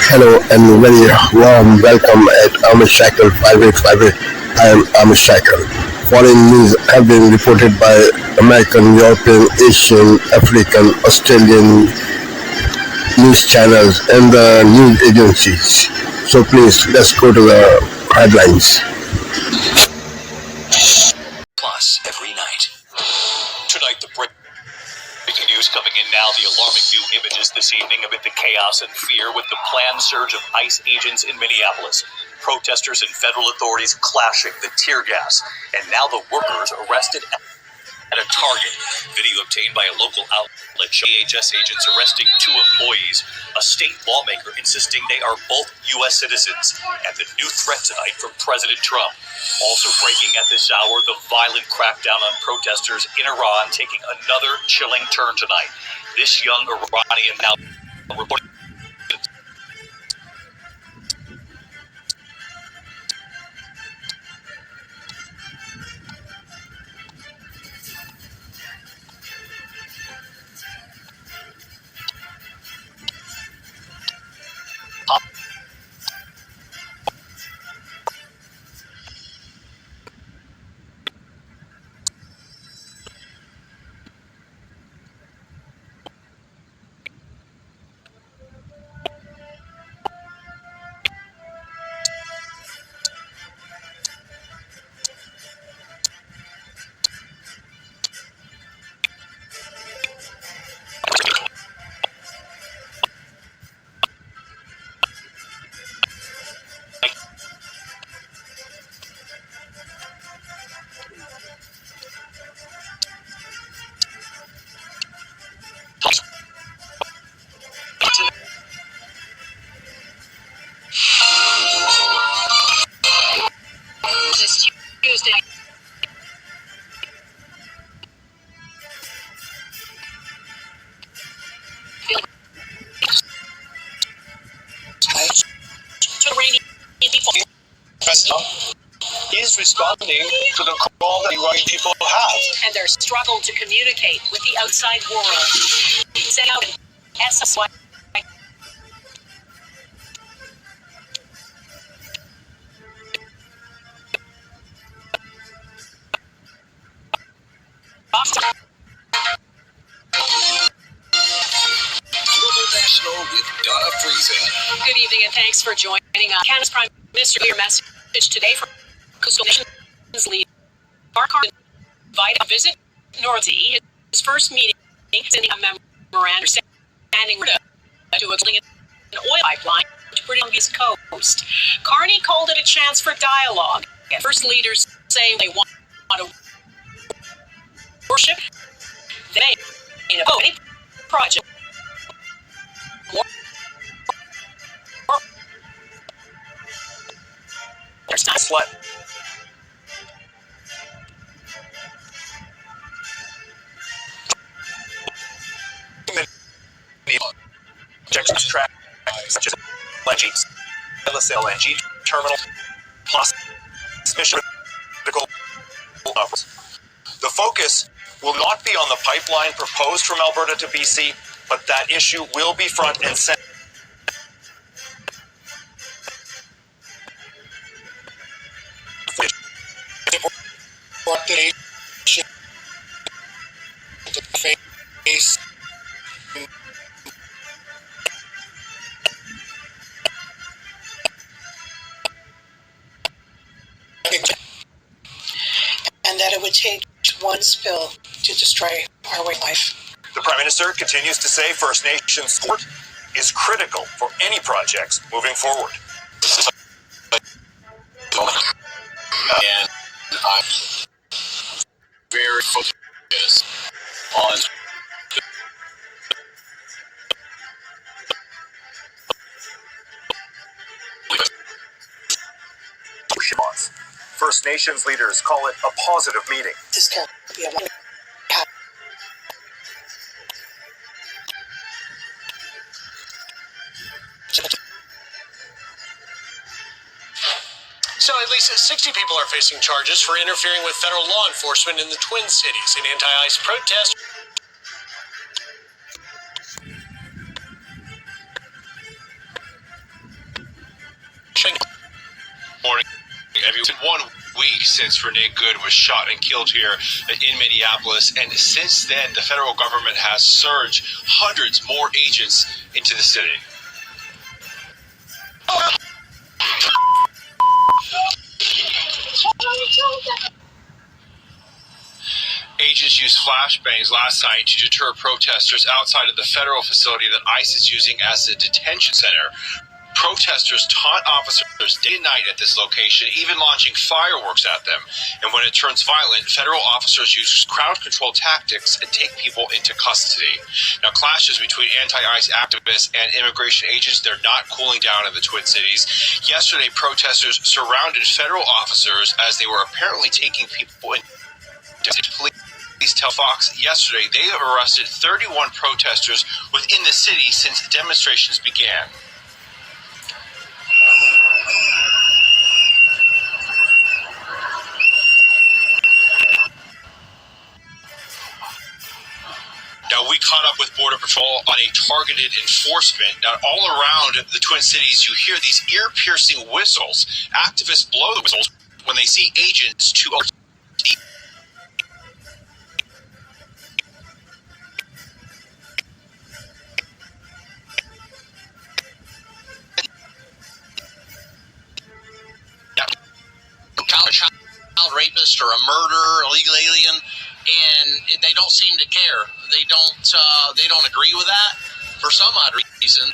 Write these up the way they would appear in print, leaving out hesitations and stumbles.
Hello and very warm welcome at Amish Cycle 5858. I am Amish Cycle. Foreign news have been reported by American, European, Asian, African, Australian news channels and the news agencies. So please let's go to the headlines. Plus every night. Tonight, the breaking news coming in now. The alarming new images this evening amid the chaos and fear with the planned surge of ICE agents in Minneapolis. Protesters and federal authorities clashing, the tear gas, and now the workers arrested at a Target. Video obtained by a local outlet shows DHS agents arresting two employees, a state lawmaker insisting they are both U.S. citizens, and the new threat tonight from President Trump. Also breaking at this hour, the violent crackdown on protesters in Iran taking another chilling turn tonight. This young Iranian now reporting Tuesday. Is responding to the call that Iranian people have. And their struggle to communicate with the outside world. Sent out an SOS. National with Donna Friesen. Good evening and thanks for joining us. Canada's Prime Minister, your message today from Coastal Nations leader Mark Carney invited to visit North Sea. His first meeting is in a memorandum standing to explain an oil pipeline to British Columbia's coast. Carney called it a chance for dialogue. And first leaders say they want to worship. They in a voting project. There's not slut. Objectives track such as LNG terminal plus mission critical. The focus will not be on the pipeline proposed from Alberta to BC, but that issue will be front and center. And that it would take one spill to destroy our way of life. The Prime Minister continues to say First Nations support is critical for any projects moving forward. And I'm very focused on First Nations leaders call it a positive meeting. This can't be a one. So at least 60 people are facing charges for interfering with federal law enforcement in the Twin Cities in anti-ICE protests. since Renee Good was shot and killed here in Minneapolis. And since then, the federal government has surged hundreds more agents into the city. Agents used flashbangs last night to deter protesters outside of the federal facility that ICE is using as a detention center. Protesters taunt officers day and night at this location, even launching fireworks at them. And when it turns violent, federal officers use crowd control tactics and take people into custody. Now, clashes between anti-ICE activists and immigration agents, they're not cooling down in the Twin Cities. Yesterday, protesters surrounded federal officers as they were apparently taking people into Police tell Fox yesterday they have arrested 31 protesters within the city since the demonstrations began. Now, we caught up with Border Patrol on a targeted enforcement. Now, all around the Twin Cities, you hear these ear-piercing whistles. Activists blow the whistles when they see agents to child rapist or a murderer, illegal alien, and they don't seem to care. They don't agree with that for some odd reason.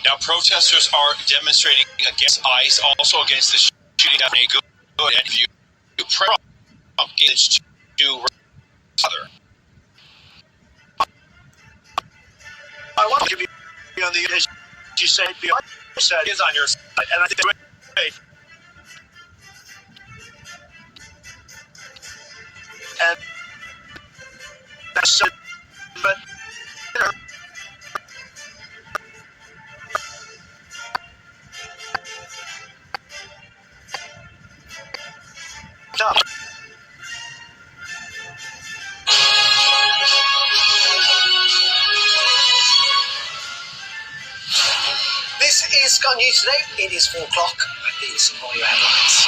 Now, protesters are demonstrating against ICE, also against the shooting of Renee Good, and if you engage to other. I want to be on the, as you say, the other side is on your side, and I think they're great. And that's but This is Sky News today. It is 4 o'clock. These are your headlines.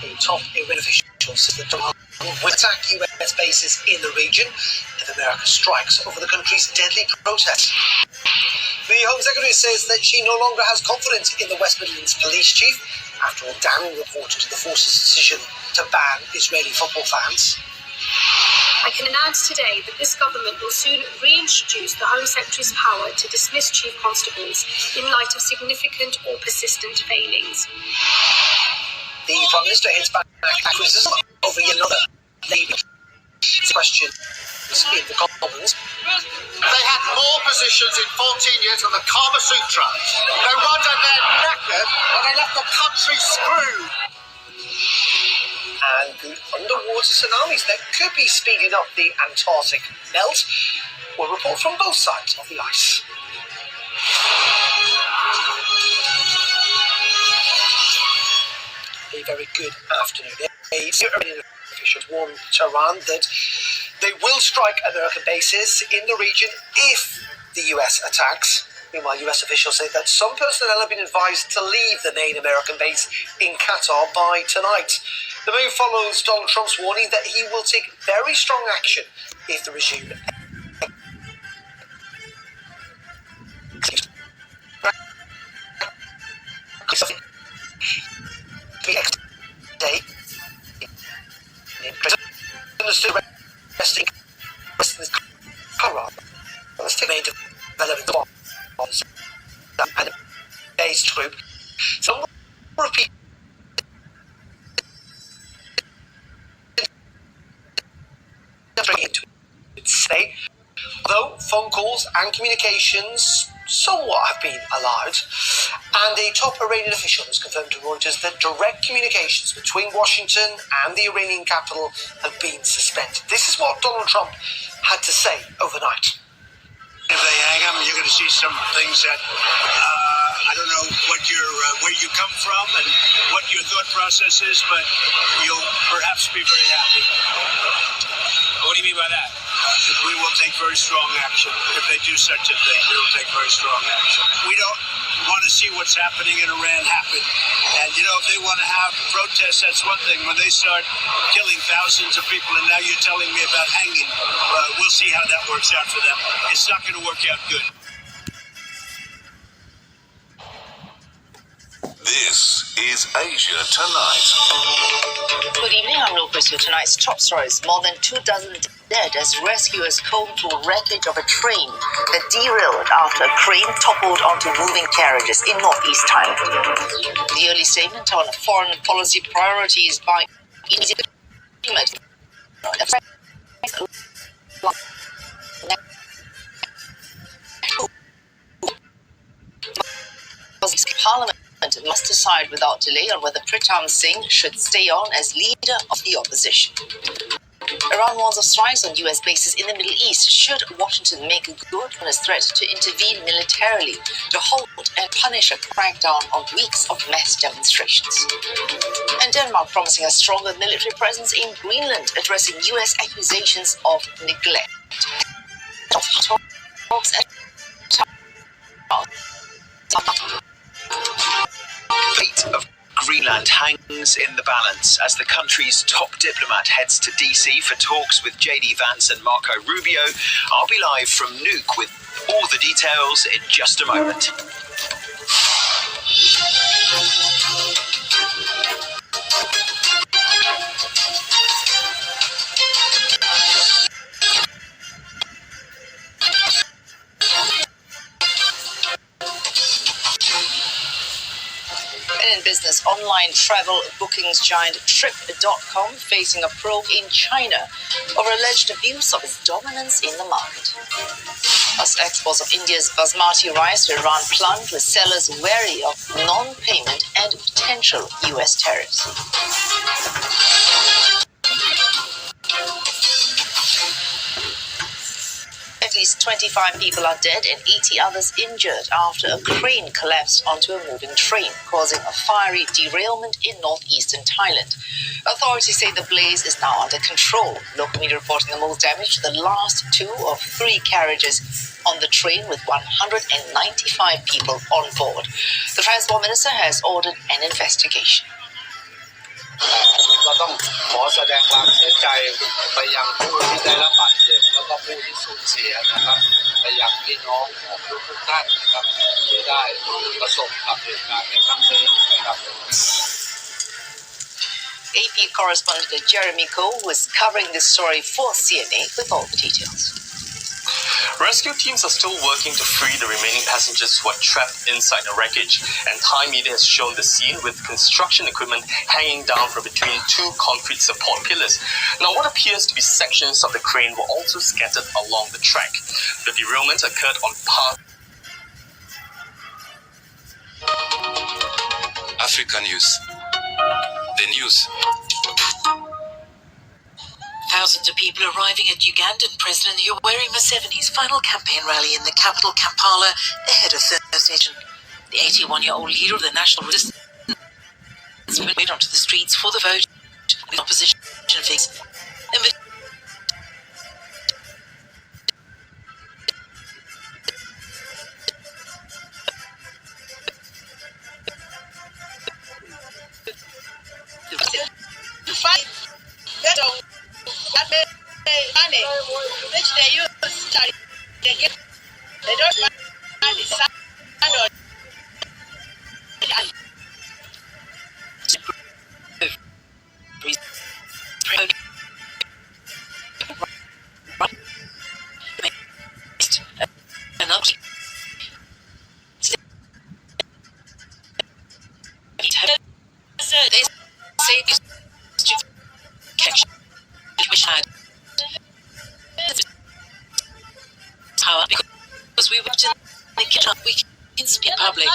A top Iran official says that Donald Trump will attack US bases in the region if America strikes over the country's deadly protests. The Home Secretary says that she no longer has confidence in the West Midlands police chief after a damning report into the force's decision to ban Israeli football fans. I can announce today that this government will soon reintroduce the Home Secretary's power to dismiss chief constables in light of significant or persistent failings. The Prime Minister hits back at criticism over yet another Labour question in the Commons. they had more positions in 14 years than the Kama Sutra. No wonder they're knackered, but they left the country screwed. And the underwater tsunamis that could be speeding up the Antarctic melt will report from both sides of the ice. A very good afternoon. Iranian officials warned Tehran that they will strike American bases in the region if the US attacks. Meanwhile, US officials say that some personnel have been advised to leave the main American base in Qatar by tonight. The move follows Donald Trump's warning that he will take very strong action if the regime let's take main development bonds and base troop. Some repeat say, though phone calls and communications somewhat have been allowed, and a top Iranian official has confirmed to Reuters that direct communications between Washington and the Iranian capital have been suspended. This is what Donald Trump had to say overnight. If they hang them, you're going to see some things that I don't know what where you come from and what your thought process is, but you'll perhaps be very happy. What do you mean by that? We will take very strong action. If they do such a thing, we will take very strong action. We don't want to see what's happening in Iran happen. And, if they want to have protests, that's one thing. When they start killing thousands of people, and now you're telling me about hanging, we'll see how that works out for them. It's not going to work out good. This is Asia Tonight. Good evening, I'm Lucas with tonight's top stories. More than 24 dead as rescuers comb through wreckage of a train that derailed after a crane toppled onto moving carriages in northeast Thailand. The early statement on foreign policy priorities by India Parliament must decide without delay on whether Pritam Singh should stay on as leader of the opposition. Iran warns of strikes on US bases in the Middle East should Washington make good on its threat to intervene militarily to halt and punish a crackdown on weeks of mass demonstrations. And Denmark promising a stronger military presence in Greenland, addressing US accusations of neglect. Fate of Greenland hangs in the balance as the country's top diplomat heads to DC for talks with JD Vance and Marco Rubio. I'll be live from Nuuk with all the details in just a moment. In business, online travel bookings giant Trip.com facing a probe in China over alleged abuse of its dominance in the market. As exports of India's basmati rice to Iran plunged, with sellers wary of non-payment and potential US tariffs. At least 25 people are dead and 80 others injured after a crane collapsed onto a moving train, causing a fiery derailment in northeastern Thailand. Authorities say the blaze is now under control. Local media reporting the most damage to the last 2 of 3 carriages on the train with 195 people on board. The Transport Minister has ordered an investigation. ก็ต้องขอแสดงความเสียใจไปยังผู้ที่ได้รับบาดเจ็บแล้วก็ผู้ที่สูญเสียนะครับไปยังพี่น้องของทุกท่านนะครับที่ได้ประสบกับเหตุการณ์ในครั้งนี้นะครับ AP correspondent Jeremy Cole, who is covering this story for CNA, with all the details. Rescue teams are still working to free the remaining passengers who are trapped inside the wreckage, and Thai media has shown the scene with construction equipment hanging down from between 2 concrete support pillars. Now, what appears to be sections of the crane were also scattered along the track. The derailment occurred on part. Africa News. The news. Thousands of people arriving at Ugandan President Yoweri Museveni's final campaign rally in the capital Kampala ahead of Thursday. The 81-year-old leader of the National Resistance went onto the streets for the vote with opposition figures. Money which they use they don't money because we worked in the kitchen, we can speak public.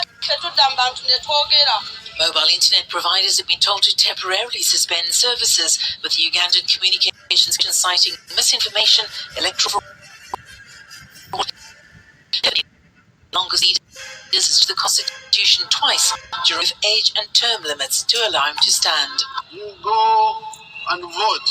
Mobile internet providers have been told to temporarily suspend services, with the Ugandan Communications citing misinformation, electoral longest leaders to the Constitution twice during age and term limits to allow him to stand. You go and vote.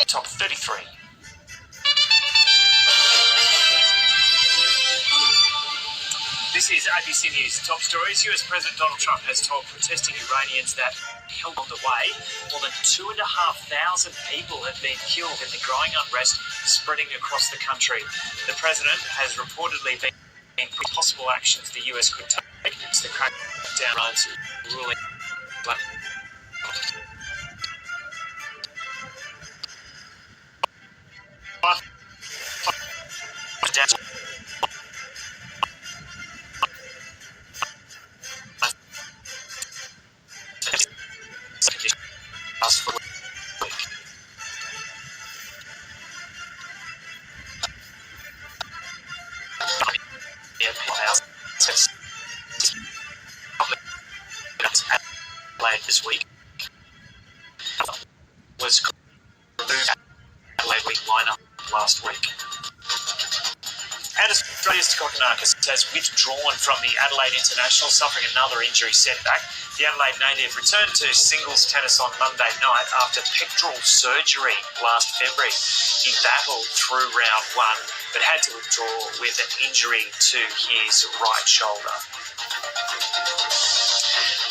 Top 33. This is ABC News. Top stories. US President Donald Trump has told protesting Iranians that held on the way. More than 2,500 people have been killed in the growing unrest spreading across the country. The president has reportedly been possible actions the US could take against the crackdown ruling. This week was removed Adelaide week lineup last week. And Australia's Kokonakis has withdrawn from the Adelaide International, suffering another injury setback. The Adelaide native returned to singles tennis on Monday night after pectoral surgery last February. He battled through round one, but had to withdraw with an injury to his right shoulder.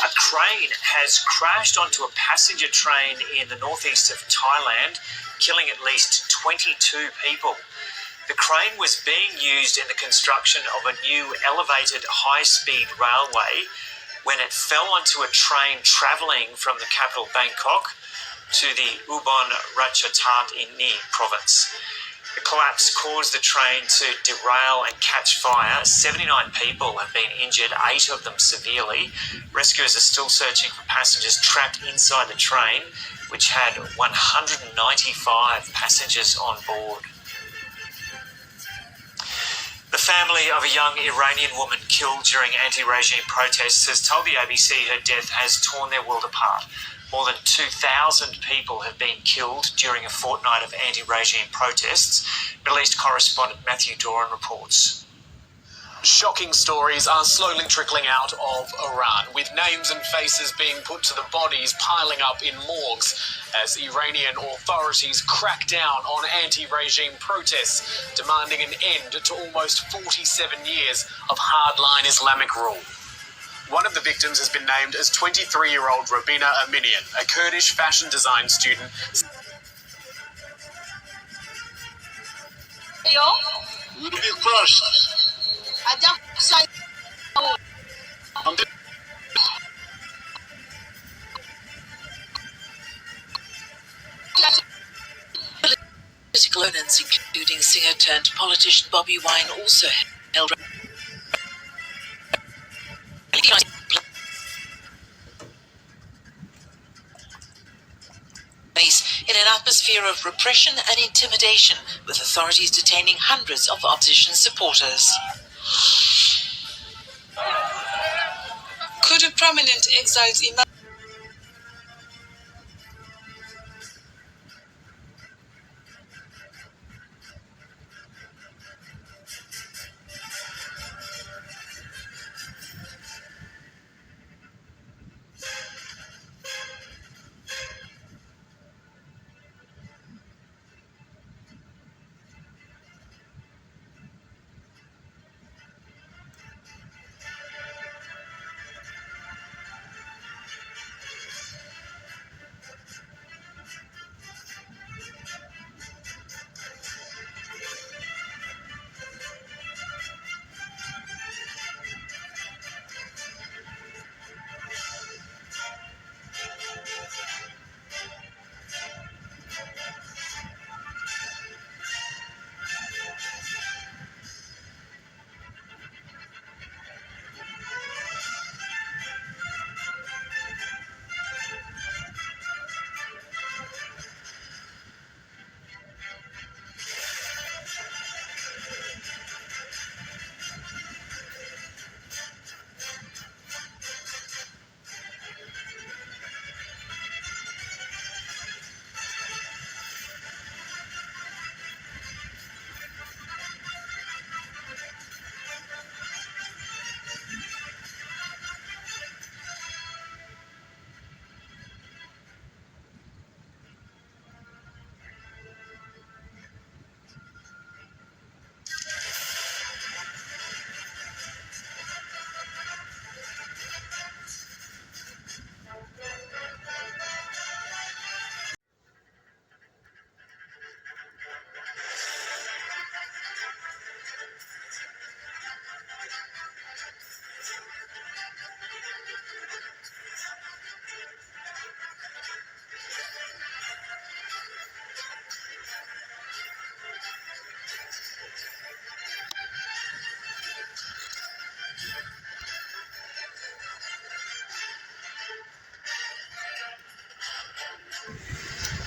A crane has crashed onto a passenger train in the northeast of Thailand, killing at least 22 people. The crane was being used in the construction of a new elevated high-speed railway when it fell onto a train travelling from the capital Bangkok to the Ubon Ratchathani province. The collapse caused the train to derail and catch fire. 79 people have been injured, 8 of them severely. Rescuers are still searching for passengers trapped inside the train, which had 195 passengers on board. The family of a young Iranian woman killed during anti-regime protests has told the ABC her death has torn their world apart. More than 2,000 people have been killed during a fortnight of anti-regime protests. Middle East correspondent Matthew Doran reports. Shocking stories are slowly trickling out of Iran, with names and faces being put to the bodies piling up in morgues as Iranian authorities crack down on anti-regime protests, demanding an end to almost 47 years of hardline Islamic rule. One of the victims has been named as 23-year-old Rabina Aminian, a Kurdish fashion design student. We'll be crushed. Political opponents, including singer-turned-politician Bobby Wine, also held in an atmosphere of repression and intimidation, with authorities detaining hundreds of opposition supporters. Could a prominent exiled imam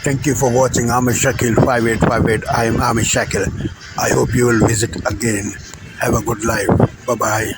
Thank you for watching Amish Shakil 5858. I am Amish Shakil. I hope you will visit again. Have a good life. Bye-bye.